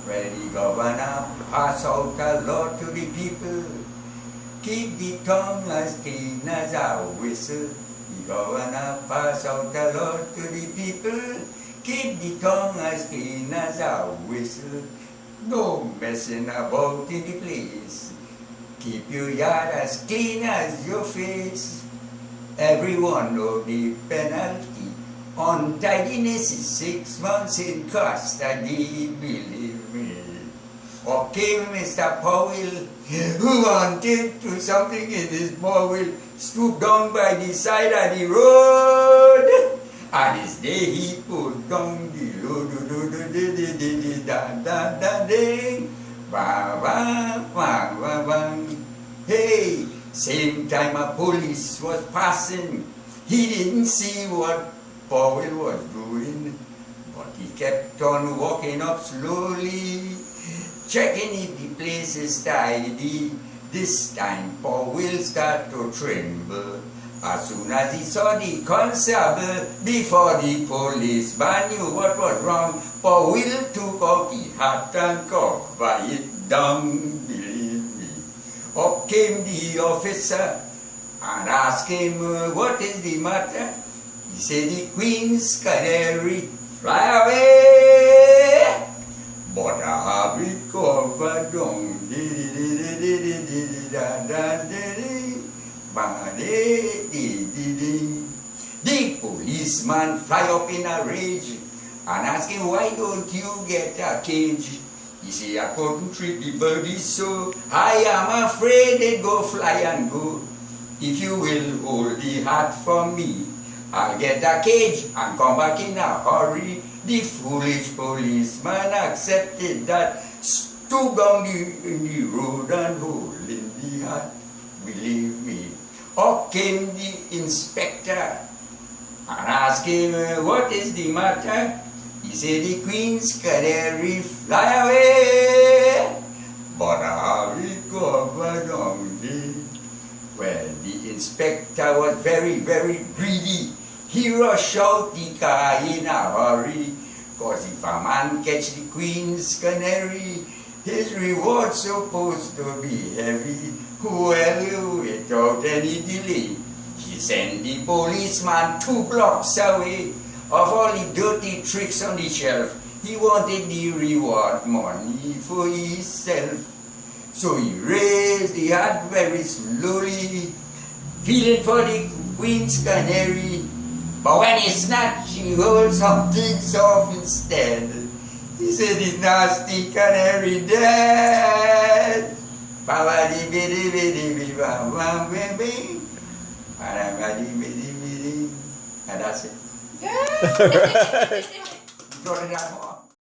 Ready, Governor, pass out the law to the people. Keep the tongue as clean as a whistle. The Governor, pass out the law to the people. Keep the tongue as clean as a whistle. No messing about in the place. Keep your yard as clean as your face. Everyone know the penalty. Untidiness is 6 months in custody, believe me. Okay, Mr. Powell, who wanted to do something in this Powell, stooped down by the side of the road. And this day he put down the load, Hey, same time a police was passing, he didn't see what Powell was doing, but he kept on walking up slowly, checking if the place is tidy. This time Powell started to tremble. As soon as he saw the constable, before the policeman knew what was wrong, Powell took out the hat and covered it down, believe me. Up came the officer and asked him, what is the matter? He said, the Queens Canary fly away, but I have it covered down. The policeman fly up in a rage and ask him, why don't you get a cage? He said, I couldn't treat the birdies, so I am afraid they go fly and go. If you will hold the hat for me, I'll get a cage and come back in a hurry. The foolish policeman accepted that, stood down in the road and holding the hat, believe me. Up came the inspector and asked him, what is the matter? He said, the Queens Canary fly away, but I have it covered on the... Well, the inspector was very, very greedy. He rushed out the car in a hurry, cause if a man catch the Queen's Canary, his reward's supposed to be heavy. Well, without any delay, he sent the policeman 2 blocks away. Of all the dirty tricks on the shelf, he wanted the reward money for himself. So he raised the hat very slowly, feeling for the Queen's Canary. But when he snatched, he rolled something soft instead. He said, the nasty canary dead. And that's it. Good. Jordan,